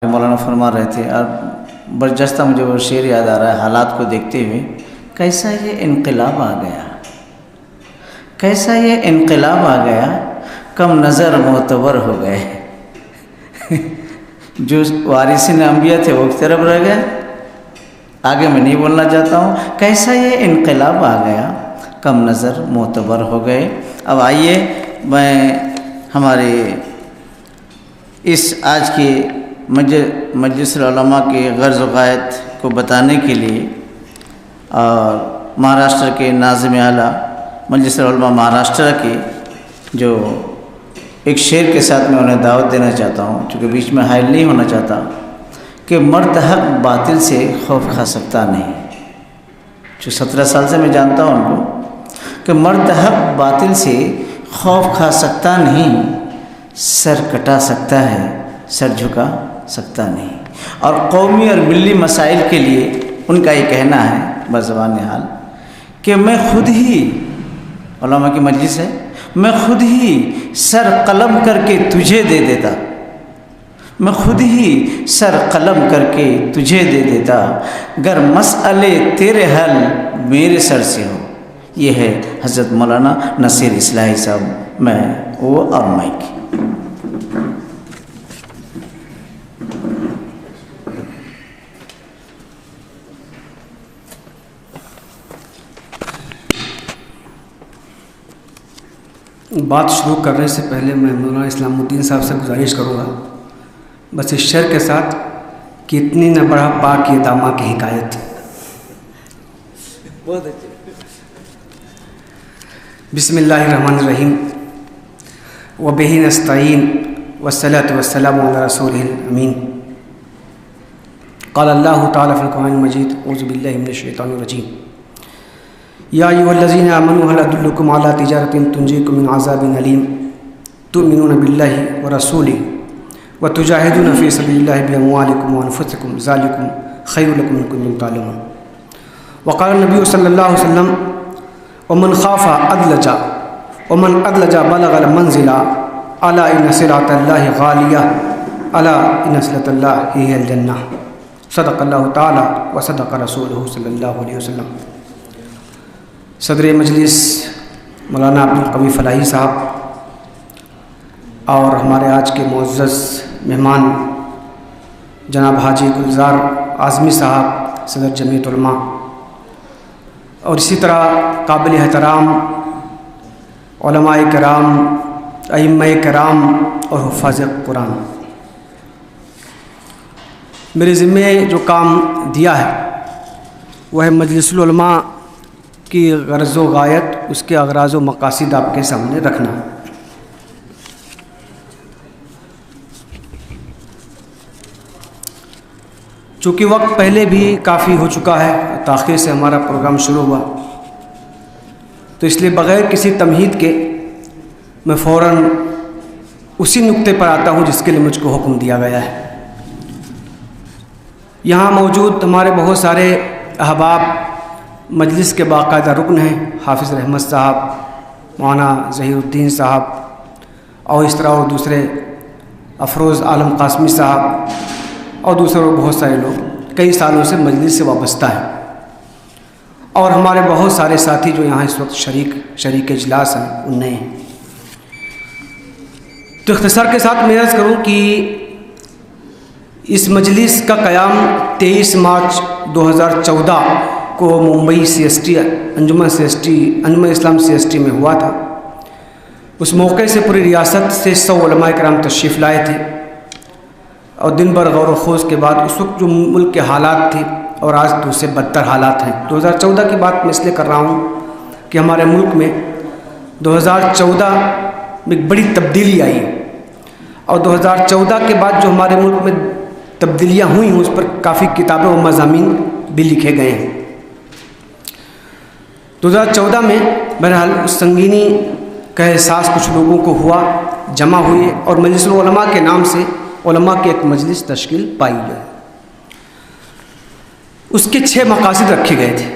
مولانا فرما رہے تھے اور برجستہ مجھے وہ شعر یاد آ رہا ہے حالات کو دیکھتے ہوئے، کیسا یہ انقلاب آ گیا، کیسا یہ انقلاب آ گیا، کم نظر معتبر ہو گئے جو وارثین انبیاء تھے وہ ایک طرف رہ گئے، آگے میں نہیں بولنا چاہتا ہوں، کیسا یہ انقلاب آ گیا، کم نظر معتبر ہو گئے۔ اب آئیے میں ہمارے اس آج کی مجلس العلماء کے غرض و غایت کو بتانے کے لیے اور مہاراشٹر کے ناظم اعلیٰ مجلس العلماء مہاراشٹر کے جو ایک شعر کے ساتھ میں انہیں دعوت دینا چاہتا ہوں، چونکہ بیچ میں حائل نہیں ہونا چاہتا، کہ مرد حق باطل سے خوف کھا سکتا نہیں۔ جو 17 سال سے میں جانتا ہوں ان کو، کہ مرد حق باطل سے خوف کھا سکتا نہیں، سر کٹا سکتا ہے، سر جھکا سکتا نہیں۔ اور قومی اور ملی مسائل کے لیے ان کا یہ کہنا ہے بزبان حال کہ میں خود ہی، علماء کی مجلس ہے، میں خود ہی سر قلم کر کے تجھے دے دیتا، میں خود ہی سر قلم کر کے تجھے دے دیتا، گر مسئلے تیرے حل میرے سر سے ہو۔ یہ ہے حضرت مولانا نصیر اصلاحی صاحب، میں وہ اور مائک۔ بات شروع کرنے سے پہلے میں مولانا اسلام الدین صاحب سے گزارش کروں گا بس اس شعر کے ساتھ کہ اتنی نہ بڑھا پاک یہ دامہ کی حکایت۔ بہت اچھے۔ بسم اللہ الرحمن الرحیم وبہ نستعین والصلاۃ والسلام علی رسولہ الامین۔ قال اللہ تعالیٰ فی القرآن المجید اعوذ باللہ من الشیطان الرجیم یا ایھا الذین آمنوا هل ادلکم علی تجارۃ تنجیکم من عذاب علیم تؤمنون باللہ ورسولہ وتجاہدون فی سبیل اللہ باموالکم وانفسکم ذالکم خیر لکم ان کنتم تعلمون۔ وقال النبی صلی اللہ علیہ وسلم ومن خاف ادلج ومن ادلج بلغ المنزل الا ان سلعۃ اللہ غالیہ الا ان سلعۃ اللہ ہی الجنہ۔ صدق اللہ تعالی وصدق رسولہ صلی اللہ علیہ وسلم۔ صدر مجلس مولانا عبدالقوی فلاحی صاحب اور ہمارے آج کے معزز مہمان جناب حاجی گلزار اعظمی صاحب صدر جمعیت علماء، اور اسی طرح قابل احترام علماء کرام، ائمہ کرام اور حفاظ قرآن، میرے ذمے جو کام دیا ہے وہ ہے مجلس العلماء کی غرض و غایت، اس کے اغراض و مقاصد آپ کے سامنے رکھنا۔ چونکہ وقت پہلے بھی کافی ہو چکا ہے، تاخیر سے ہمارا پروگرام شروع ہوا، تو اس لیے بغیر کسی تمہید کے میں فوراً اسی نقطے پر آتا ہوں جس کے لیے مجھ کو حکم دیا گیا ہے۔ یہاں موجود ہمارے بہت سارے احباب مجلس کے باقاعدہ رکن ہیں، حافظ رحمت صاحب، مولانا ظہیر الدین صاحب اور اس طرح اور دوسرے افروز عالم قاسمی صاحب اور دوسرے بہت سارے لوگ کئی سالوں سے مجلس سے وابستہ ہیں، اور ہمارے بہت سارے ساتھی جو یہاں اس وقت شریک اجلاس ہیں ان میں ہیں۔ تو اختصار کے ساتھ میں عرض کروں کہ اس مجلس کا قیام 23 مارچ 2014 کو ممبئی CST انجمن اسلام CST میں ہوا تھا۔ اس موقع سے پوری ریاست سے 100 علماء کرام تشریف لائے تھے، اور دن بھر غور و خوض کے بعد اس وقت جو ملک کے حالات تھے اور آج تو اس سے بدتر حالات ہیں۔ 2014 کی بات میں اس لیے کر رہا ہوں کہ ہمارے ملک میں 2014 میں ایک بڑی تبدیلی آئی، اور 2014 کے بعد جو ہمارے ملک میں تبدیلیاں ہوئی ہیں اس پر کافی کتابیں و مضامین بھی لکھے گئے ہیں۔ 2014 میں بہرحال اس سنگینی کا احساس کچھ لوگوں کو ہوا، جمع ہوئے، اور مجلس العلماء کے نام سے علماء کی ایک مجلس تشکیل پائی گئی۔ اس کے 6 مقاصد رکھے گئے تھے۔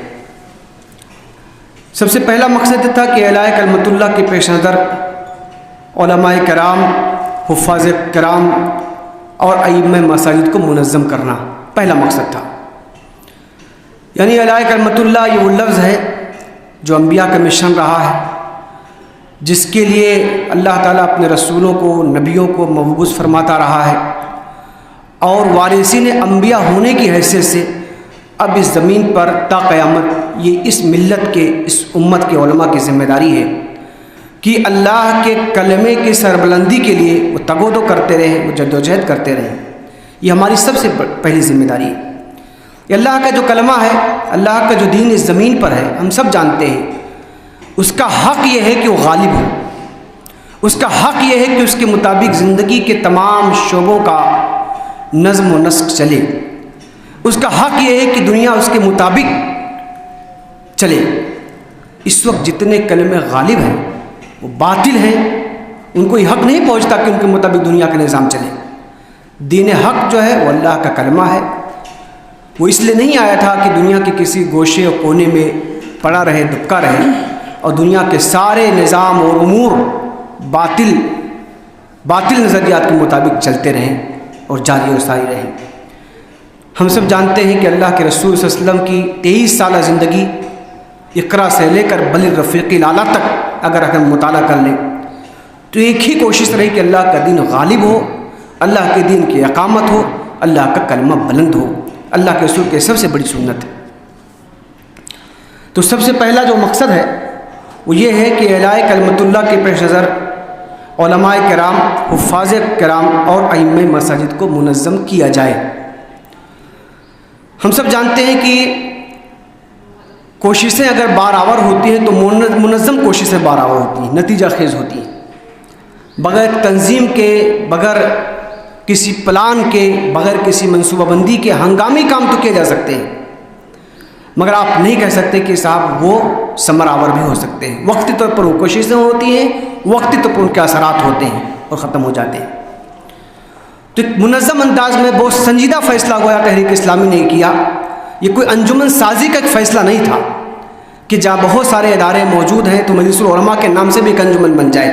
سب سے پہلا مقصد یہ تھا کہ اعلاء کلمت اللہ کے پیش نظر علماء کرام، حفاظ کرام اور ائمہ مساجد کو منظم کرنا پہلا مقصد تھا۔ یعنی علیہ کلمۃ اللہ یہ وہ لفظ ہے جو انبیاء کا مشن رہا ہے، جس کے لیے اللہ تعالیٰ اپنے رسولوں کو، نبیوں کو مبعوث فرماتا رہا ہے، اور وارثین انبیاء ہونے کی حیثیت سے اب اس زمین پر تا قیامت یہ اس ملت کے، اس امت کے علماء کی ذمہ داری ہے کہ اللہ کے کلمے کی سربلندی کے لیے وہ تگ و دو کرتے رہیں، وہ جدوجہد کرتے رہیں۔ یہ ہماری سب سے پہلی ذمہ داری ہے۔ یہ اللہ کا جو کلمہ ہے، اللہ کا جو دین اس زمین پر ہے، ہم سب جانتے ہیں، اس کا حق یہ ہے کہ وہ غالب ہو، اس کا حق یہ ہے کہ اس کے مطابق زندگی کے تمام شعبوں کا نظم و نسق چلے، اس کا حق یہ ہے کہ دنیا اس کے مطابق چلے۔ اس وقت جتنے کلمے غالب ہیں وہ باطل ہیں، ان کو یہ حق نہیں پہنچتا کہ ان کے مطابق دنیا کا نظام چلے۔ دین حق جو ہے وہ اللہ کا کلمہ ہے، وہ اس لیے نہیں آیا تھا کہ دنیا کے کسی گوشے اور کونے میں پڑا رہے، دبکا رہے اور دنیا کے سارے نظام اور امور باطل نظریات کے مطابق چلتے رہیں اور جاری و ساری رہیں۔ ہم سب جانتے ہیں کہ اللہ کے رسول صلی اللہ علیہ وسلم کی 23 سالہ زندگی اقرا سے لے کر بل الرفیق الاعلیٰ تک اگر ہم مطالعہ کر لیں تو ایک ہی کوشش رہی کہ اللہ کا دین غالب ہو، اللہ کے دین کی اقامت ہو، اللہ کا کلمہ بلند ہو۔ اللہ کے رسول کی سب سے بڑی سنت ہے۔ تو سب سے پہلا جو مقصد ہے وہ یہ ہے کہ اعلاء کلمۃ اللہ کے پیش نظر علماء کرام، حفاظ کرام اور ائمہ مساجد کو منظم کیا جائے۔ ہم سب جانتے ہیں کہ کوششیں اگر بارآور ہوتی ہیں تو منظم کوششیں بارآور ہوتی ہیں، نتیجہ خیز ہوتی ہیں۔ بغیر تنظیم کے، بغیر کسی پلان کے، بغیر کسی منصوبہ بندی کے ہنگامی کام تو کیے جا سکتے ہیں، مگر آپ نہیں کہہ سکتے کہ صاحب وہ ثمر آور بھی ہو سکتے ہیں۔ وقتی طور پر وہ کوششیں ہوتی ہیں، وقتی طور پر ان کے اثرات ہوتے ہیں اور ختم ہو جاتے ہیں۔ تو ایک منظم انداز میں بہت سنجیدہ فیصلہ گویا تحریک اسلامی نے کیا۔ یہ کوئی انجمن سازی کا ایک فیصلہ نہیں تھا کہ جہاں بہت سارے ادارے موجود ہیں تو مجلس العلماء کے نام سے بھی ایک انجمن بن جائے،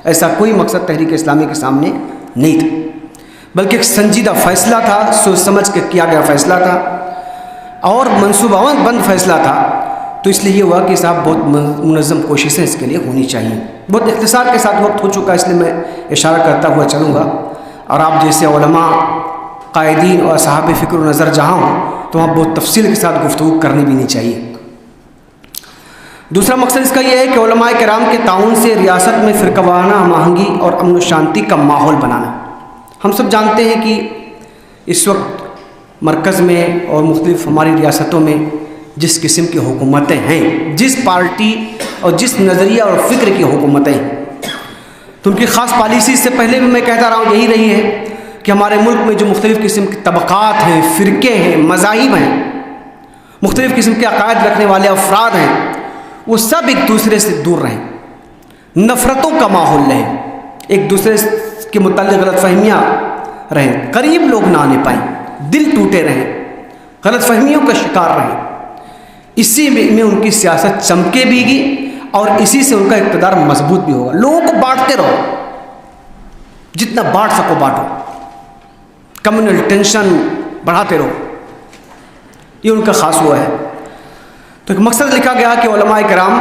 ایسا کوئی مقصد تحریک اسلامی کے سامنے نہیں تھا، بلکہ ایک سنجیدہ فیصلہ تھا، سوچ سمجھ کے کیا گیا فیصلہ تھا اور منصوبہ بند فیصلہ تھا۔ تو اس لیے یہ ہوا کہ صاحب بہت منظم کوششیں اس کے لیے ہونی چاہیے۔ بہت اختصار کے ساتھ وقت ہو چکا، اس لیے میں اشارہ کرتا ہوا چلوں گا، اور آپ جیسے علماء، قائدین اور اصحاب فکر و نظر جہاں ہوں تو وہاں بہت تفصیل کے ساتھ گفتگو کرنی بھی نہیں چاہیے۔ دوسرا مقصد اس کا یہ ہے کہ علماء کرام کے تعاون سے ریاست میں فرقہ وارانہ ہم آہنگی اور امن و شانتی کا ماحول بنانا۔ ہم سب جانتے ہیں کہ اس وقت مرکز میں اور مختلف ہماری ریاستوں میں جس قسم کی حکومتیں ہیں، جس پارٹی اور جس نظریہ اور فکر کی حکومتیں ہیں، تو ان کی خاص پالیسی سے پہلے بھی میں کہتا رہا ہوں یہی رہی ہے کہ ہمارے ملک میں جو مختلف قسم کے طبقات ہیں، فرقے ہیں، مذاہب ہیں، مختلف قسم کے عقائد رکھنے والے افراد ہیں، وہ سب ایک دوسرے سے دور رہیں، نفرتوں کا ماحول رہیں، ایک دوسرے کے متعلق غلط فہمیاں رہیں، قریب لوگ نہ آنے پائیں، دل ٹوٹے رہیں، غلط فہمیوں کا شکار رہیں۔ اسی میں ان کی سیاست چمکے بھی گی اور اسی سے ان کا اقتدار مضبوط بھی ہوگا۔ لوگوں کو بانٹتے رہو، جتنا بانٹ سکو بانٹو، کمیونل ٹینشن بڑھاتے رہو، یہ ان کا خاص ہوا ہے۔ تو ایک مقصد لکھا گیا کہ علماء کرام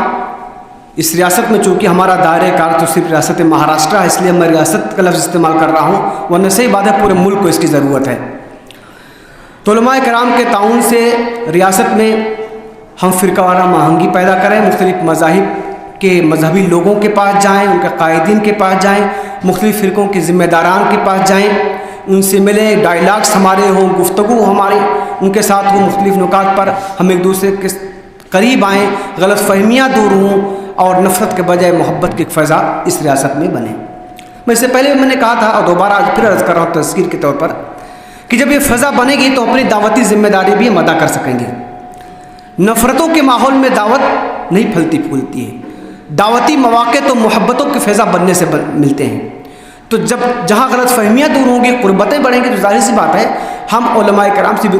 اس ریاست میں، چونکہ ہمارا دائرۂ کار تو صرف ریاست مہاراشٹر ہے، اس لیے میں ریاست کا لفظ استعمال کر رہا ہوں، ورنہ صحیح بات ہے پورے ملک کو اس کی ضرورت ہے۔ تو علماء کرام کے تعاون سے ریاست میں ہم فرقہ وارانہ آہنگی پیدا کریں، مختلف مذاہب کے مذہبی لوگوں کے پاس جائیں، ان کے قائدین کے پاس جائیں، مختلف فرقوں کے ذمہ داران کے پاس جائیں، ان سے ملیں، ڈائیلاگس ہمارے ہوں، گفتگو ہمارے ان کے ساتھ ہوں، مختلف نکات پر ہم ایک دوسرے کے قریب آئیں، غلط فہمیاں دور ہوں اور نفرت کے بجائے محبت کی ایک فضا اس ریاست میں بنے۔ میں اس سے پہلے میں نے کہا تھا اور دوبارہ آج پھر عرض کر رہا ہوں تذکیر کے طور پر کہ جب یہ فضا بنے گی تو اپنی دعوتی ذمہ داری بھی ہم ادا کر سکیں گے۔ نفرتوں کے ماحول میں دعوت نہیں پھلتی پھولتی ہے، دعوتی مواقع تو محبتوں کی فضا بننے سے ملتے ہیں۔ تو جب جہاں غلط فہمیاں دور ہوں گی، قربتیں بڑھیں گی، تو ظاہر سی بات ہے ہم علماء کرام صرف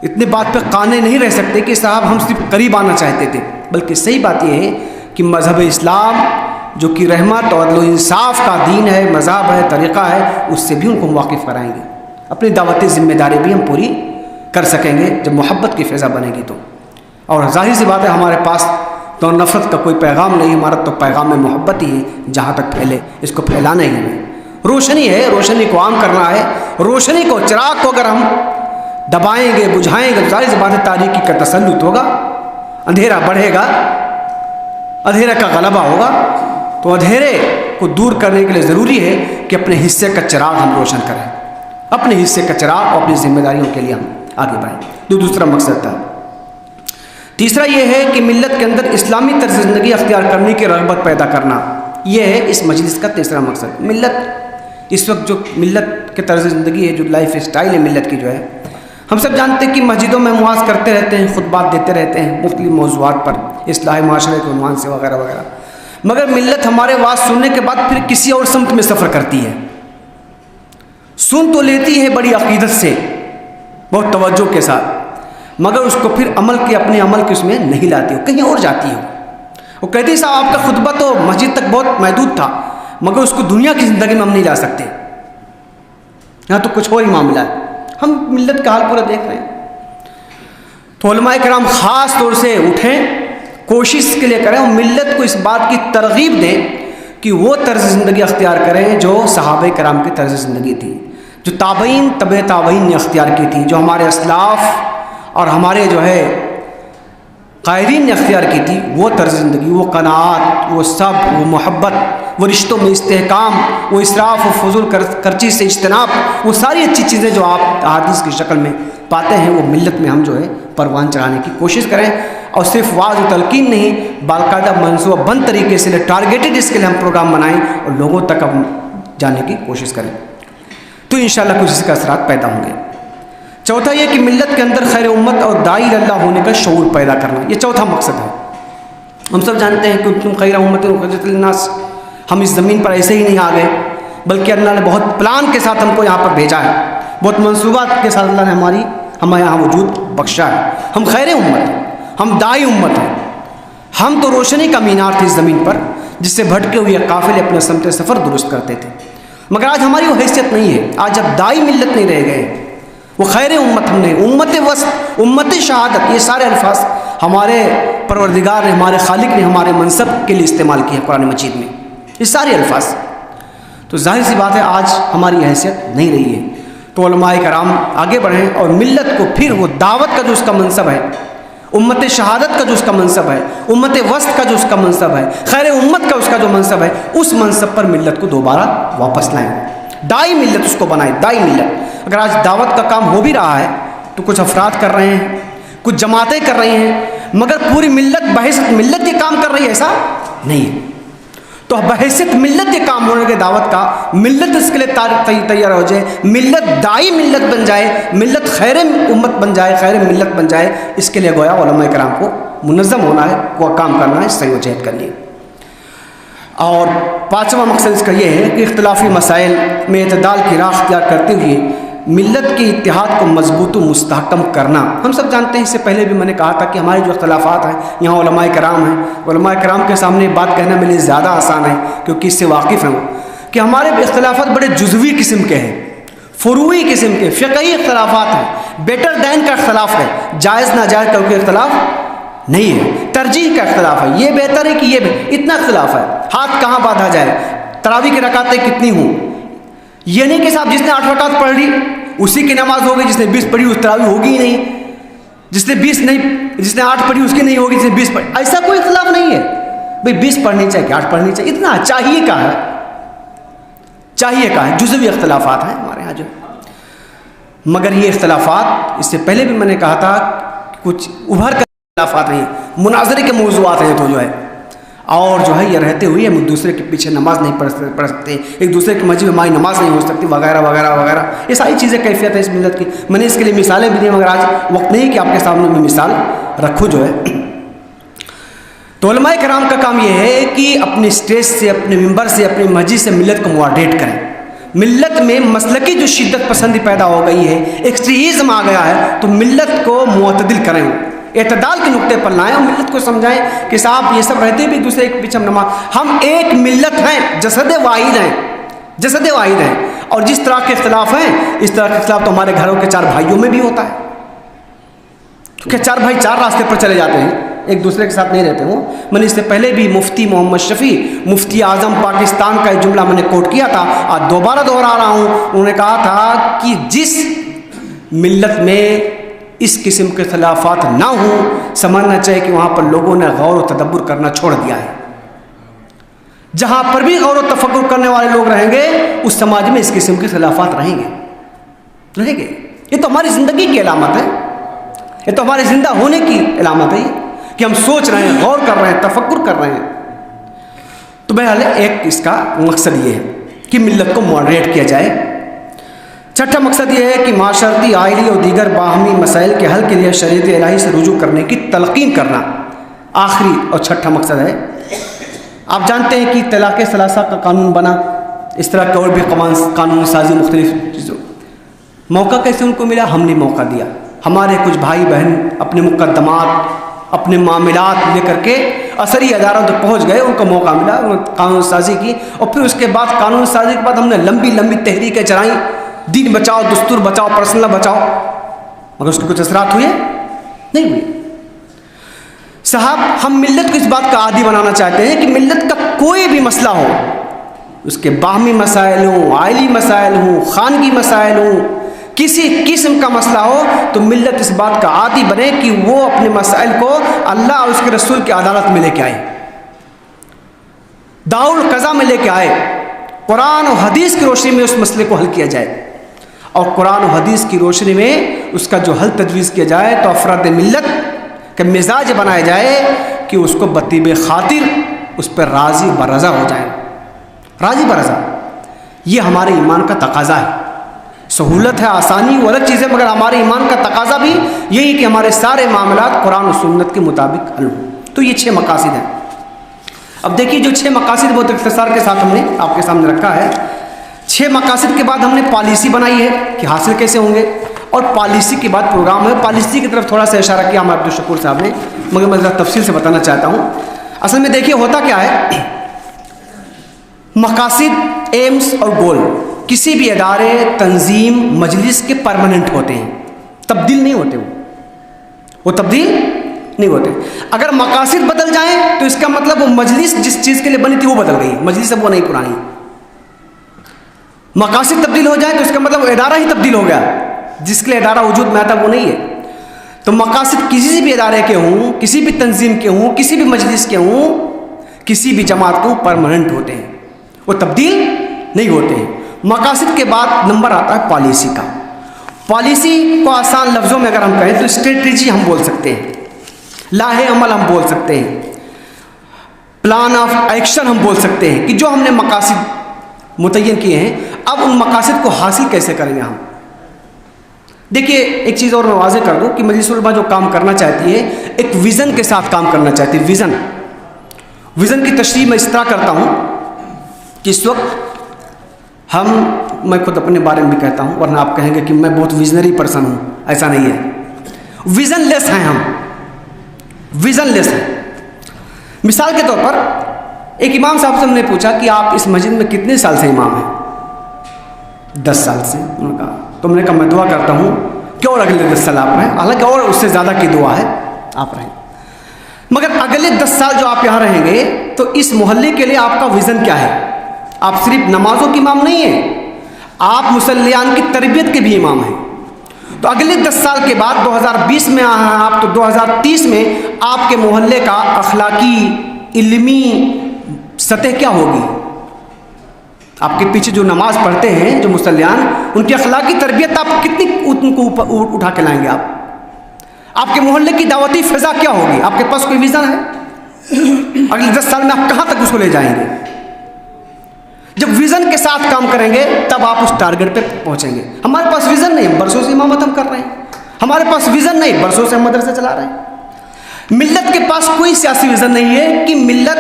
اتنی بات پہ قانے نہیں رہ سکتے کہ صاحب ہم صرف قریب آنا چاہتے تھے، بلکہ صحیح بات یہ ہے کہ مذہب اسلام جو کہ رحمت اور عدل و انصاف کا دین ہے، مذہب ہے، طریقہ ہے، اس سے بھی ان کو واقف کرائیں گے. اپنی دعوتی ذمہ داری بھی ہم پوری کر سکیں گے جب محبت کی فضا بنے گی تو. اور ظاہر سی بات ہے ہمارے پاس تو نفرت کا کوئی پیغام نہیں، ہمارا تو پیغام محبت ہی ہے، جہاں تک پھیلے اس کو پھیلانا ہی ہے. روشنی ہے، روشنی کو عام کرنا ہے. روشنی کو، چراغ کو اگر ہم دبائیں گے، بجھائیں گے، ظاہر سی بات ہے تاریکی کا تسلط ہوگا، اندھیرا بڑھے گا، اندھیرے کا غلبہ ہوگا. تو اندھیرے کو دور کرنے کے لیے ضروری ہے کہ اپنے حصے کا چراغ ہم روشن کریں، اپنے حصے کا چراغ اور اپنی ذمہ داریوں کے لیے ہم آگے بڑھیں. دوسرا مقصد تھا. تیسرا یہ ہے کہ ملت کے اندر اسلامی طرز زندگی اختیار کرنے کی رغبت پیدا کرنا. یہ ہے اس مجلس کا تیسرا مقصد. ملت اس وقت جو ملت کے طرز زندگی ہے، جو لائف اسٹائل ہے ملت کی جو ہے، ہم سب جانتے ہیں کہ مسجدوں میں مواعظ کرتے رہتے ہیں، خطبات دیتے رہتے ہیں مختلف موضوعات پر، اصلاح معاشرے کے عنوان سے وغیرہ وغیرہ. مگر ملت ہمارے وعظ سننے کے بعد پھر کسی اور سمت میں سفر کرتی ہے. سن تو لیتی ہے بڑی عقیدت سے، بہت توجہ کے ساتھ، مگر اس کو پھر اپنے عمل کے اس میں نہیں لاتی ہو، کہیں اور جاتی ہو. وہ کہتی صاحب آپ کا خطبہ تو مسجد تک بہت محدود تھا، مگر اس کو دنیا کی زندگی میں ہم نہیں لا سکتے، یہاں تو کچھ اور ہی معاملہ ہے. ہم ملت کا حال پورا دیکھ رہے ہیں. تو علماء کرام خاص طور سے اٹھیں، کوشش کے لیے کریں اور ملت کو اس بات کی ترغیب دیں کہ وہ طرز زندگی اختیار کریں جو صحابہ کرام کی طرز زندگی تھی، جو تابعین تبع تابعین نے اختیار کی تھی، جو ہمارے اسلاف اور ہمارے جو ہے قائدین نے اختیار کی تھی. وہ طرز زندگی، وہ قناعت، وہ صبر، وہ محبت، وہ رشتوں میں استحکام، وہ اسراف و فضول خرچی سے اجتناب، وہ ساری اچھی چیزیں جو آپ احادیث کی شکل میں پاتے ہیں، وہ ملت میں ہم جو ہے پروان چڑھانے کی کوشش کریں. اور صرف واعظ و تلقین نہیں، باقاعدہ منصوبہ بند طریقے سے ٹارگیٹڈ اس کے لیے ہم پروگرام بنائیں اور لوگوں تک ہم جانے کی کوشش کریں، تو انشاءاللہ کچھ اس کے اثرات پیدا ہوں گے. چوتھا یہ کہ ملت کے اندر خیر امت اور داعی اللہ ہونے کا شعور پیدا کرنا، یہ چوتھا مقصد ہے. ہم سب جانتے ہیں کہ تم خیر امت اخرجت للناس، ہم اس زمین پر ایسے ہی نہیں آ گئے، بلکہ اللہ نے بہت پلان کے ساتھ ہم کو یہاں پر بھیجا ہے، بہت منصوبات کے ساتھ اللہ نے ہمیں یہاں وجود بخشا ہے. ہم خیر امت ہیں، ہم داعی امت ہیں، ہم تو روشنی کا مینار تھے اس زمین پر جس سے بھٹکے ہوئے قافلے اپنے سمت سفر درست کرتے تھے. مگر آج ہماری وہ حیثیت نہیں ہے. آج جب داعی ملت نہیں رہ گئے، وہ خیر امت ہم نے، امت وسط، امت شہادت، یہ سارے الفاظ ہمارے پروردگار نے، ہمارے خالق نے ہمارے منصب کے لیے استعمال کیے قرآن مجید میں، یہ سارے الفاظ. تو ظاہر سی بات ہے آج ہماری حیثیت نہیں رہی ہے. تو علماء کرام آگے بڑھیں اور ملت کو پھر وہ دعوت کا جو اس کا منصب ہے، امت شہادت کا جو اس کا منصب ہے، امت وسط کا جو اس کا منصب ہے، خیر امت کا اس کا جو منصب ہے، اس منصب پر ملت کو دوبارہ واپس لائیں. داعی ملت اس کو بنائیں، داعی ملت. اگر آج دعوت کا کام ہو بھی رہا ہے تو کچھ افراد کر رہے ہیں، کچھ جماعتیں کر رہی ہیں، مگر پوری ملت بحیثیت ملت یہ کام کر رہی ہے ایسا نہیں ہے. تو بحیثیت ملت یہ کام ہونے کے دعوت کا، ملت اس کے لیے تیار ہو جائے، ملت داعی ملت بن جائے، ملت خیر امت بن جائے، خیر ملت بن جائے، اس کے لیے گویا علماء کرام کو منظم ہونا ہے، وہ کام کرنا ہے، صحیح و جہد کرنی ہے. اور پانچواں مقصد اس کا یہ ہے کہ اختلافی مسائل میں اعتدال کی راہ اختیار کرتے ہوئے ملت کے اتحاد کو مضبوط و مستحکم کرنا. ہم سب جانتے ہیں، اس سے پہلے بھی میں نے کہا تھا کہ ہمارے جو اختلافات ہیں، یہاں علماء کرام ہیں، علماء کرام کے سامنے بات کہنا میرے لیے زیادہ آسان ہے کیونکہ اس سے واقف ہیں وہ، کہ ہمارے اختلافات بڑے جزوی قسم کے ہیں، فروعی قسم کے، فقہی اختلافات ہیں، بیٹر دین کا اختلاف ہے، جائز ناجائز کا کوئی اختلاف نہیں ہے، ترجیح کا اختلاف ہے، یہ بہتر ہے کہ یہ اتنا اختلاف ہے، ہاتھ کہاں باندھا جائے، تراویح کی رکعتیں کتنی ہوں. یہ نہیں کہ صاحب جس نے 8 رکعت پڑھ لی اسی کی نماز ہوگی، جس نے 20 پڑھی اس تراویح ہوگی ہی نہیں، جس نے 8 پڑھی اس کی نہیں ہوگی، جس نے 20 پڑھی، ایسا کوئی اختلاف نہیں ہے. بھئی 20 پڑھنی چاہیے کہ 8 پڑھنی چاہیے، اتنا چاہیے کا ہے، چاہیے کا ہے. جزوی اختلافات ہیں ہمارے یہاں جو، مگر یہ اختلافات اس سے پہلے بھی میں نے کہا تھا کچھ ابھر کر اختلافات نہیں، مناظرے کے موضوعات ہیں تو جو ہے، اور جو ہے یہ رہتے ہوئے ہم ایک دوسرے کے پیچھے نماز نہیں پڑھ سکتے، ایک دوسرے کی مسجد میں ہماری نماز نہیں ہو سکتی، وغیرہ وغیرہ وغیرہ. یہ ساری چیزیں کیفیت ہے اس ملت کی. میں نے اس کے لیے مثالیں بھی دی، مگر آج وقت نہیں کہ آپ کے سامنے میں مثال رکھوں جو ہے. تو علماء کرام کا کام یہ ہے کہ اپنے اسٹیج سے، اپنے ممبر سے، اپنی مسجد سے ملت کو موڈریٹ کریں. ملت میں مسلکی جو شدت پسندی پیدا ہو گئی ہے، ایکسٹریزم آ گیا ہے، تو ملت کو معتدل کریں، اعتدال کے نقطے پر لائیں اور ملت کو سمجھائیں کہ صاحب یہ سب رہتے بھی ایک دوسرے کے پیچھے ہم ایک ملت ہیں، جسد واحد ہیں، جسد واحد ہیں. اور جس طرح کے اختلاف ہیں اس طرح کے اختلاف تو ہمارے گھروں کے 4 بھائیوں میں بھی ہوتا ہے، کیونکہ 4 بھائی 4 راستے پر چلے جاتے ہیں، ایک دوسرے کے ساتھ نہیں رہتے ہوں. میں نے اس سے پہلے بھی مفتی محمد شفیع مفتی اعظم پاکستان کا ایک جملہ میں نے کوٹ کیا تھا، آج دوبارہ دہرا رہا ہوں. انہوں نے کہا تھا کہ جس ملت میں اس قسم کے اختلافات نہ ہوں، سمجھنا چاہیے کہ وہاں پر لوگوں نے غور و تدبر کرنا چھوڑ دیا ہے. جہاں پر بھی غور و تفکر کرنے والے لوگ رہیں گے اس سماج میں اس قسم کے اختلافات رہیں گے. یہ تو ہماری زندگی کی علامت ہے، یہ تو ہمارے زندہ ہونے کی علامت ہے کہ ہم سوچ رہے ہیں، غور کر رہے ہیں، تفکر کر رہے ہیں. تو بہرحال ایک اس کا مقصد یہ ہے کہ ملت کو ماڈریٹ کیا جائے. چھٹا مقصد یہ ہے کہ معاشرتی، آئلی اور دیگر باہمی مسائل کے حل کے لیے شریعت الہی سے رجوع کرنے کی تلقین کرنا. آخری اور چھٹا مقصد ہے، آپ جانتے ہیں کہ طلاق ثلاثہ کا قانون بنا، اس طرح کے اور بھی قانون سازی مختلف چیزوں. موقع کیسے ان کو ملا؟ ہم نے موقع دیا. ہمارے کچھ بھائی بہن اپنے مقدمات، اپنے معاملات لے کر کے عصری اداروں تک پہنچ گئے، ان کو موقع ملا قانون سازی کی. اور پھر اس کے بعد قانون سازی کے بعد ہم نے لمبی لمبی تحریکیں چلائیں، دین بچاؤ، دستور بچاؤ، پرسنل بچاؤ، مگر اس کے کچھ اثرات ہوئے نہیں ہوئے. صاحب ہم ملت کو اس بات کا عادی بنانا چاہتے ہیں کہ ملت کا کوئی بھی مسئلہ ہو، اس کے باہمی مسائل ہوں، عائلی مسائل ہوں، خانگی مسائل ہوں، کسی قسم کا مسئلہ ہو تو ملت اس بات کا عادی بنے کہ وہ اپنے مسائل کو اللہ اور اس کے رسول کی عدالت میں لے کے آئے، دار القضاء میں لے کے آئے، قرآن و حدیث کی روشنی میں اس مسئلے کو حل کیا جائے. اور قرآن و حدیث کی روشنی میں اس کا جو حل تجویز کیا جائے تو افراد ملت کا مزاج بنایا جائے کہ اس کو بطیب خاطر اس پر راضی برضا ہو جائے، راضی برضا. یہ ہمارے ایمان کا تقاضا ہے. سہولت ہے، آسانی وہ الگ چیز ہے، مگر ہمارے ایمان کا تقاضا بھی یہی کہ ہمارے سارے معاملات قرآن و سنت کے مطابق حل ہوں. تو یہ 6 مقاصد ہیں. اب دیکھیے جو 6 مقاصد بہت اختصار کے ساتھ ہم نے آپ کے سامنے رکھا ہے. 6 مقاصد کے بعد ہم نے پالیسی بنائی ہے کہ حاصل کیسے ہوں گے، اور پالیسی کے بعد پروگرام ہے. پالیسی کی طرف تھوڑا سا اشارہ کیا ہمارے عبدالشکور صاحب نے، مگر میں ذرا تفصیل سے بتانا چاہتا ہوں. اصل میں دیکھیے ہوتا کیا ہے، مقاصد، ایمز اور گول کسی بھی ادارے، تنظیم، مجلس کے پرماننٹ ہوتے ہیں، تبدیل نہیں ہوتے، وہ تبدیل نہیں ہوتے. اگر مقاصد بدل جائیں تو اس کا مطلب وہ مجلس جس چیز کے لیے بنی تھی وہ بدل گئی، مجلس اب وہ نہیں پرانی. مقاصد تبدیل ہو جائے تو اس کا مطلب وہ ادارہ ہی تبدیل ہو گیا، جس کے لیے ادارہ وجود میں آتا وہ نہیں ہے. تو مقاصد کسی بھی ادارے کے ہوں، کسی بھی تنظیم کے ہوں، کسی بھی مجلس کے ہوں، کسی بھی جماعت کو پرماننٹ ہوتے ہیں، وہ تبدیل نہیں ہوتے ہیں. مقاصد کے بعد نمبر آتا ہے پالیسی کا. پالیسی کو آسان لفظوں میں اگر ہم کہیں تو اسٹریٹجی ہم بول سکتے ہیں، لاہ عمل ہم بول سکتے ہیں، پلان آف ایکشن ہم بول سکتے ہیں کہ جو ہم نے مقاصد متعین کیے ہیں اب ان مقاصد کو حاصل کیسے کریں گے ہم. دیکھیے ایک چیز اور میں واضح کر دوں کہ مجلس علماء جو کام کرنا چاہتی ہے ایک ویژن کے ساتھ کام کرنا چاہتی ہے. ویژن کی تشریح میں اس طرح کرتا ہوں کہ اس وقت میں خود اپنے بارے میں بھی کہتا ہوں ورنہ آپ کہیں گے کہ میں بہت ویژنری پرسن ہوں، ایسا نہیں ہے. ویژن لیس ہیں ہم، ویژن لیس ہیں. مثال کے طور پر ایک امام صاحب سے ہم نے پوچھا کہ آپ اس مسجد میں کتنے سال سے امام ہیں؟ 10 سال سے. انہوں نے کہا تو میں نے کہا میں دعا کرتا ہوں کہ اور اگلے 10 سال آپ رہیں، حالانکہ اور اس سے زیادہ کی دعا ہے آپ رہیں، مگر اگلے 10 سال جو آپ یہاں رہیں گے تو اس محلے کے لیے آپ کا ویژن کیا ہے؟ آپ صرف نمازوں کے امام نہیں ہیں، آپ مصلیان کی تربیت کے بھی امام ہیں. تو اگلے 10 سال کے بعد 2020 میں آپ تو 2030 میں آپ کے محلے کا اخلاقی، علمی سطح کیا ہوگی؟ آپ کے پیچھے جو نماز پڑھتے ہیں جو مصلیان، ان کی اخلاقی تربیت آپ کتنی ان کو اٹھا کے لائیں گے؟ آپ کے محلے کی دعوتی فضا کیا ہوگی؟ آپ کے پاس کوئی ویژن ہے؟ اگلے 10 سال میں آپ کہاں تک اس کو لے جائیں گے؟ جب ویژن کے ساتھ کام کریں گے تب آپ اس ٹارگٹ پہ پہنچیں گے. ہمارے پاس ویژن نہیں، برسوں سے امامت ہم کر رہے ہیں. ہمارے پاس ویژن نہیں، برسوں سے ہم مدرسے چلا رہے ہیں. ملت کے پاس کوئی سیاسی ویژن نہیں ہے کہ ملت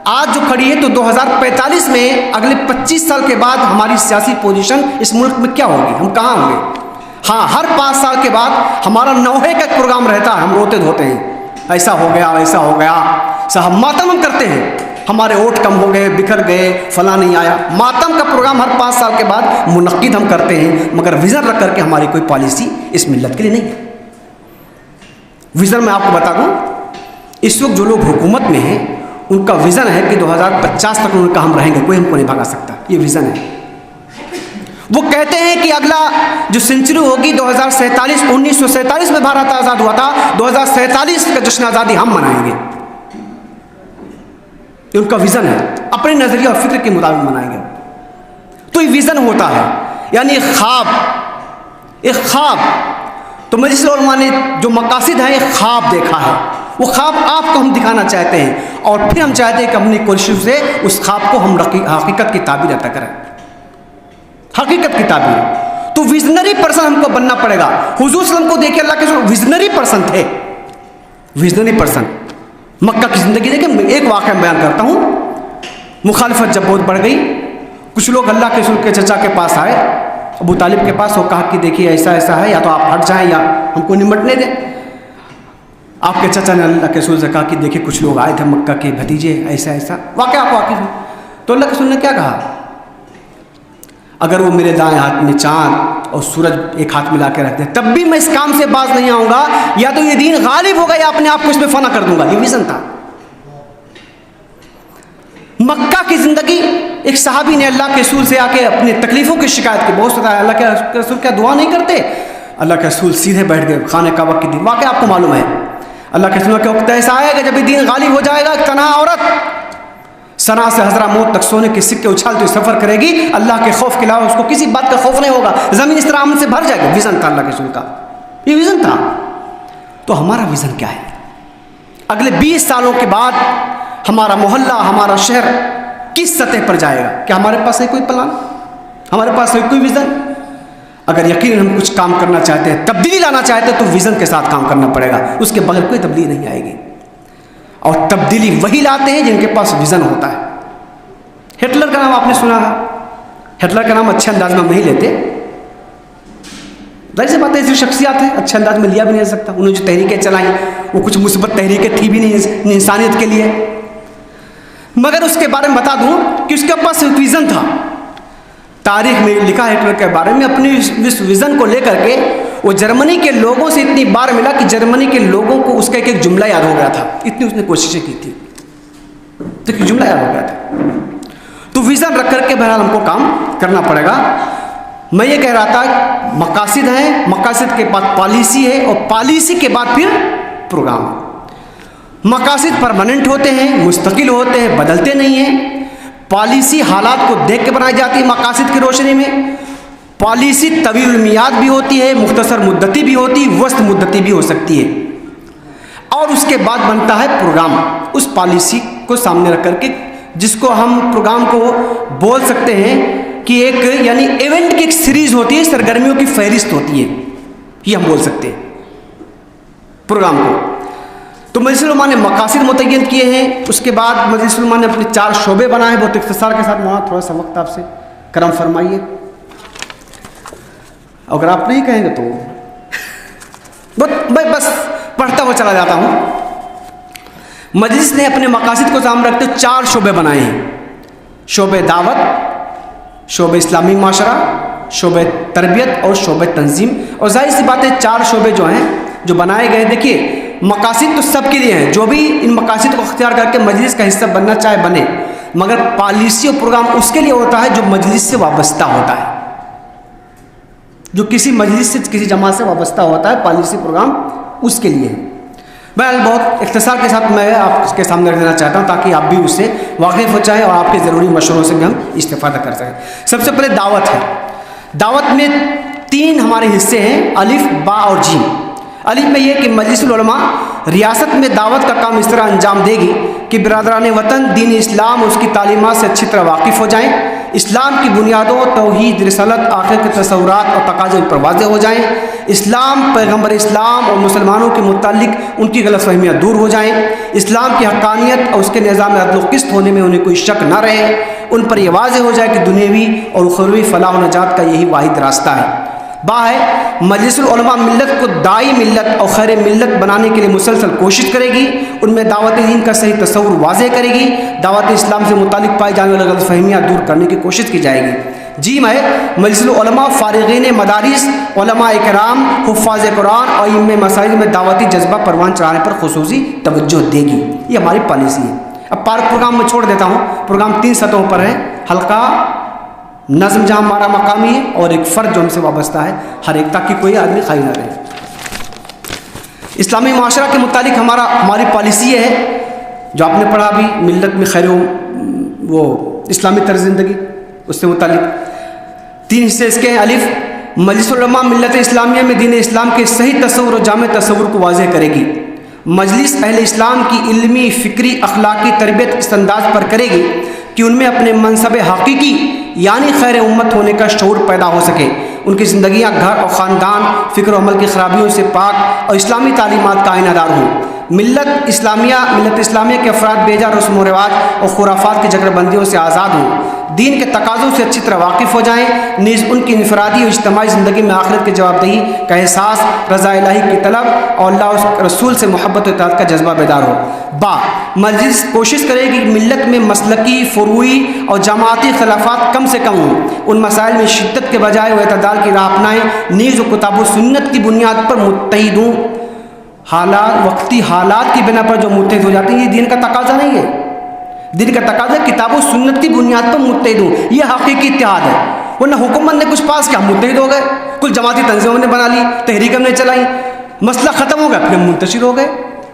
آج جو کھڑی ہے تو 2045 میں اگلے 25 سال کے بعد ہماری سیاسی پوزیشن اس ملک میں کیا ہوگی، ہم کہاں ہوں گے. ہاں ہر 5 سال کے بعد ہمارا نوحے کا ایک پروگرام رہتا ہے، ہم روتے دھوتے ہیں، ایسا ہو گیا ویسا ہو گیا، صاحب ماتم ہم کرتے ہیں، ہمارے ووٹ کم ہو گئے، بکھر گئے، فلاں نہیں آیا۔ ماتم کا پروگرام ہر 5 سال کے بعد منعقد ہم کرتے ہیں، مگر وزن رکھ کر کے ہماری کوئی پالیسی اس ملت کے لیے نہیں ہے۔ وزن میں آپ کو بتا دوں، اس وقت جو لوگ حکومت میں ہیں ان کا وزن ہے کہ 2050 تک ان کا ہم رہیں گے، کوئی ہم کو نہیں بھگا سکتا، یہ وزن ہے۔ وہ کہتے ہیں کہ اگلا جو سینچری ہوگی 2047، 1947 میں بھارت آزاد ہوا تھا، 2047 کا جشن آزادی ہم منائیں گے، یہ ان کا وزن ہے، اپنے نظریہ اور فکر کے مطابق منائیں گے۔ تو یہ وزن ہوتا ہے، یعنی ایک خواب تو مجلس علماء نے جو مقاصد ہیں ایک خواب دیکھا ہے، وہ خواب آپ کو ہم دکھانا چاہتے ہیں، اور پھر ہم چاہتے ہیں کہ اپنی کوششوں سے اس خواب کو ہم حقیقت کی تعبیر عطا کریں، حقیقت کی تعبیر۔ تو ویژنری پرسن ہم کو بننا پڑے گا۔ حضور صلی اللہ علیہ وسلم کو دیکھیں، اللہ کے رسول ویژنری پرسن تھے، ویژنری پرسن۔ مکہ کی زندگی دیکھیں، میں ایک واقعہ بیان کرتا ہوں۔ مخالفت جب بہت بڑھ گئی، کچھ لوگ اللہ کے رسول کے چچا کے پاس آئے، ابو طالب کے پاس، اور کہا کہ دیکھیے ایسا ایسا ہے، یا تو آپ ہٹ جائیں یا ہم کو نمٹنے دیں۔ آپ کے چچا نے اللہ کے رسول سے کہا کہ دیکھیے کچھ لوگ آئے تھے مکہ کے بھتیجے، ایسا ایسا واقعہ آپ واقف ہے۔ تو اللہ کے رسول نے کیا کہا؟ اگر وہ میرے دائیں ہاتھ میں چاند اور سورج ایک ہاتھ میں لا کے رکھ دے تب بھی میں اس کام سے باز نہیں آؤں گا، یا تو یہ دین غالب ہوگا یا اپنے آپ کو اس میں فنا کر دوں گا۔ یہ ویژن تھا مکہ کی زندگی۔ ایک صحابی نے اللہ کے رسول سے آ کے اپنی تکلیفوں کی شکایت کی، بہت ستایا، اللہ کے رسول کیا دعا نہیں کرتے؟ اللہ کے رسول سیدھے بیٹھ گئے خانہ کعبہ کی دین، واقعہ آپ کو معلوم ہے۔ اللہ کے رسول کا وقت ایسا آئے گا جب یہ دین غالب ہو جائے گا، ایک تنہا عورت صنعا سے حضرہ موت تک سونے کے سکے اچھالتے سفر کرے گی، اللہ کے خوف کے علاوہ اس کو کسی بات کا خوف نہیں ہوگا، زمین اس طرح امن سے بھر جائے گی۔ ویژن تھا اللہ کے رسول کا، یہ ویژن تھا۔ تو ہمارا ویژن کیا ہے؟ اگلے 20 سالوں کے بعد ہمارا محلہ، ہمارا شہر کس سطح پر جائے گا؟ کیا ہمارے پاس ہے کوئی پلان؟ ہمارے پاس ہے کوئی ویژن؟ اگر یقیناً ہم کچھ کام کرنا چاہتے ہیں، تبدیلی لانا چاہتے ہیں، تو ویژن کے ساتھ کام کرنا پڑے گا، اس کے بغیر کوئی تبدیلی نہیں آئے گی۔ اور تبدیلی وہی لاتے ہیں جن کے پاس ویژن ہوتا ہے۔ ہٹلر کا نام آپ نے سنا ہے، ہٹلر کا نام اچھے انداز میں ہم نہیں لیتے، ظاہر سی بات ہے ایسی شخصیات ہیں اچھے انداز میں لیا بھی نہیں جا سکتا۔ انہوں نے جو تحریکیں چلائیں وہ کچھ مثبت تحریکیں تھی بھی نہیں انسانیت کے لیے، مگر اس کے بارے میں بتا دوں کہ اس کے پاس ایک ویژن تھا۔ تاریخ میں لکھا ہے ہٹلر کے بارے میں، اپنی اس ویژن کو لے کر کے وہ جرمنی کے لوگوں سے اتنی بار ملا کہ جرمنی کے لوگوں کو اس کا ایک جملہ یاد ہو گیا تھا، اتنی اس نے کوششیں کی تھی، تو ایک جملہ یاد ہو گیا تھا۔ تو ویژن رکھ کر کے بہرحال ہم کو کام کرنا پڑے گا۔ میں یہ کہہ رہا تھا مقاصد ہیں، مقاصد کے بعد پالیسی ہے، اور پالیسی کے بعد پھر پروگرام۔ مقاصد پرماننٹ ہوتے ہیں، مستقل ہوتے ہیں، بدلتے نہیں ہیں۔ پالیسی حالات کو دیکھ کے بنائی جاتی ہے مقاصد کی روشنی میں۔ پالیسی طویل المیعاد بھی ہوتی ہے، مختصر مدتی بھی ہوتی ہے، وسط مدتی بھی ہو سکتی ہے، اور اس کے بعد بنتا ہے پروگرام۔ اس پالیسی کو سامنے رکھ کر کے، جس کو ہم پروگرام کو بول سکتے ہیں کہ ایک یعنی ایونٹ کی ایک سیریز ہوتی ہے، سرگرمیوں کی فہرست ہوتی ہے، یہ ہم بول سکتے ہیں پروگرام کو۔ تو مجلس علماء نے مقاصد متعین کیے ہیں، اس کے بعد مجلس علماء نے اپنے 4 شعبے بنائے ہیں۔ بہت اختصار کے ساتھ وہاں تھوڑا سا وقت آپ سے کرم فرمائیے، اگر آپ نہیں کہیں گے تو میں بس پڑھتا ہوا چلا جاتا ہوں۔ مجلس نے اپنے مقاصد کو سامنے رکھتے 4 شعبے بنائے ہیں: شعبہ دعوت، شعبہ اسلامی معاشرہ، شعبہ تربیت اور شعبہ تنظیم۔ اور ظاہر سی بات ہے 4 شعبے جو ہیں جو بنائے گئے، دیکھیے مقاصد تو سب کے لیے ہیں، جو بھی ان مقاصد کو اختیار کر کے مجلس کا حصہ بننا چاہے بنے، مگر پالیسی اور پروگرام اس کے لیے ہوتا ہے جو مجلس سے وابستہ ہوتا ہے، جو کسی مجلس سے کسی جماعت سے وابستہ ہوتا ہے، پالیسی پروگرام اس کے لیے ہے۔ بہرحال بہت اختصار کے ساتھ میں آپ کے سامنے رکھ دینا چاہتا ہوں تاکہ آپ بھی اس سے واقف ہو جائیں اور آپ کے ضروری مشوروں سے بھی ہم استفادہ کر سکیں۔ سب سے پہلے دعوت ہے۔ دعوت میں 3 ہمارے حصے ہیں، الف، با اور جیم۔ الف میں یہ کہ مجلس العلماء ریاست میں دعوت کا کام اس طرح انجام دے گی کہ برادران وطن دین اسلام اور اس کی تعلیمات سے اچھی طرح واقف ہو جائیں، اسلام کی بنیادوں، توحید، رسالت، آخرت کے تصورات اور تقاضے پر واضح ہو جائیں، اسلام، پیغمبر اسلام اور مسلمانوں کے متعلق ان کی غلط فہمیاں دور ہو جائیں، اسلام کی حقانیت اور اس کے نظام عدل و قسط ہونے میں انہیں کوئی شک نہ رہے، ان پر یہ واضح ہو جائے کہ دنیاوی اور اخروی فلاح و نجات کا یہی واحد راستہ ہے۔ ہے مجلس العلماء ملت کو دائی ملت اور خیر ملت بنانے کے لیے مسلسل کوشش کرے گی، ان میں دعوت دین کا صحیح تصور واضح کرے گی، دعوت اسلام سے متعلق پائی جانے والی غلط فہمیاں دور کرنے کی کوشش کی جائے گی۔ جیم ہے مجلس العلماء فارغین مدارس، علماء کرام، حفاظ قرآن اور ائمہ مساجد میں دعوتی جذبہ پروان چڑھانے پر خصوصی توجہ دے گی۔ یہ ہماری پالیسی ہے۔ اب پروگرام میں چھوڑ دیتا ہوں، پروگرام 3 سطحوں پر ہے، حلقہ، نظم جہاں ہمارا مقامی ہے، اور ایک فرد جو ہم سے وابستہ ہے ہر ایک، تاکہ کوئی آدمی خالی نہ رہے۔ اسلامی معاشرہ کے متعلق ہماری پالیسی یہ ہے جو آپ نے پڑھا بھی، ملت میں خیر وہ اسلامی طرز زندگی، اس سے متعلق 3 حصے اس کے ہیں۔ الف، مجلس العلماء ملت اسلامیہ میں دین اسلام کے صحیح تصور اور جامع تصور کو واضح کرے گی۔ مجلس اہل اسلام کی علمی، فکری، اخلاقی تربیت اس انداز پر کرے گی کہ ان میں اپنے منصب حقیقی یعنی خیر امت ہونے کا شعور پیدا ہو سکے، ان کی زندگیاں گھر اور خاندان فکر و عمل کی خرابیوں سے پاک اور اسلامی تعلیمات کا آئینہ دار ہوں۔ ملت اسلامیہ کے افراد بیجا رسم و رواج اور خرافات کی جگر بندیوں سے آزاد ہوں، دین کے تقاضوں سے اچھی طرح واقف ہو جائیں، نیز ان کی انفرادی اور اجتماعی زندگی میں آخرت کی جواب دہی کا احساس، رضا الہی کی طلب اور اللہ اور رسول سے محبت و اطاعت کا جذبہ بیدار ہو۔ مجلس کوشش کرے گی کہ ملت میں مسلکی، فروعی اور جماعتی خلافات کم سے کم ہوں، ان مسائل میں شدت کے بجائے وہ اعتدال کی راہ اپنائیں، نیز و کتاب و سنت کی بنیاد پر متحد ہوں۔ وقتی حالات کی بنا پر جو متحد ہو جاتے ہیں، یہ دین کا تقاضا نہیں ہے۔ دین کا تقاضا کتاب و سنت کی بنیاد پر متحد ہوں، یہ حقیقی اتحاد ہے۔ ورنہ حکومت نے کچھ پاس کیا، متحد ہو گئے، کچھ جماعتی تنظیموں نے بنا لی، تحریک ہم نے چلائی، مسئلہ ختم ہو گیا، پھر ہم منتشر ہو گئے۔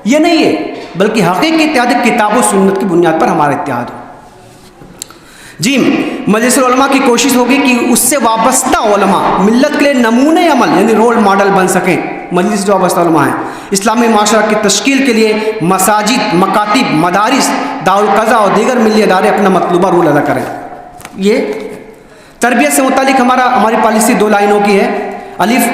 یہ نہیں ہے، بلکہ حقیقی اتحاد کتاب و سنت کی بنیاد پر ہمارا اتحاد ہو۔ جیم، مجلس العلماء کی کوشش ہوگی کہ اس سے وابستہ علماء ملت کے لیے نمونۂ عمل یعنی رول ماڈل بن سکیں۔ مجلس جو وابستہ علماء ہیں اسلامی معاشرہ کی تشکیل کے لیے مساجد، مکاتب، مدارس، دارالقضاء اور دیگر ملی ادارے اپنا مطلوبہ رول ادا کریں۔ یہ تربیت سے متعلق ہماری پالیسی 2 لائنوں کی ہے۔ الف،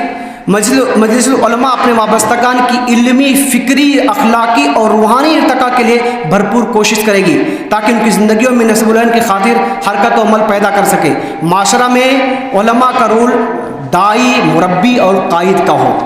مجلس العلماء اپنے وابستگان کی علمی، فکری، اخلاقی اور روحانی ارتقاء کے لیے بھرپور کوشش کرے گی تاکہ ان کی زندگیوں میں نسب العین کی خاطر حرکت و عمل پیدا کر سکے۔ معاشرہ میں علماء کا رول دائی، مربی اور قائد کا ہو۔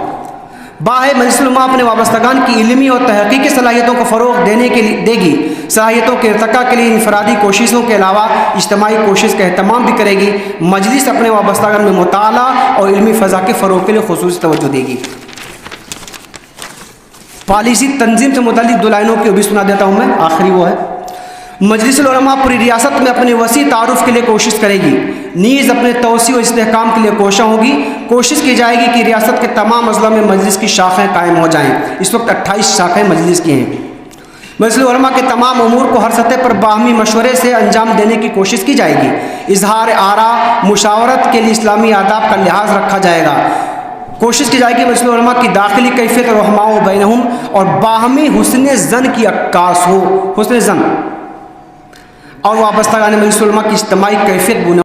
مجلس العلماء اپنے وابستگان کی علمی اور تحقیقی صلاحیتوں کو فروغ دے گی، صلاحیتوں کے ارتقاء کے لیے انفرادی کوششوں کے علاوہ اجتماعی کوشش کا اہتمام بھی کرے گی۔ مجلس اپنے وابستگان میں مطالعہ اور علمی فضا کے فروغ کے لیے خصوصی توجہ دے گی۔ پالیسی تنظیم سے متعلق 2 لائنوں کی بھی سنا دیتا ہوں میں، آخری وہ ہے۔ مجلس العلماء پوری ریاست میں اپنے وسیع تعارف کے لیے کوشش کرے گی، نیز اپنے توسیع و استحکام کے لیے کوشاں ہوگی۔ کوشش کی جائے گی کہ ریاست کے تمام اضلاع میں مجلس کی شاخیں قائم ہو جائیں۔ اس وقت 28 شاخیں مجلس کی ہیں۔ مجلس العلماء کے تمام امور کو ہر سطح پر باہمی مشورے سے انجام دینے کی کوشش کی جائے گی۔ اظہار آراء، مشاورت کے لیے اسلامی آداب کا لحاظ رکھا جائے گا۔ کوشش کی جائے گی مجلس العلماء کی داخلی کیفیت رحماء بینہم اور باہمی حسن زن کی عکاس ہو، حسن زن اور وابستگان مجلس العلماء کی اجتماعی کیفیت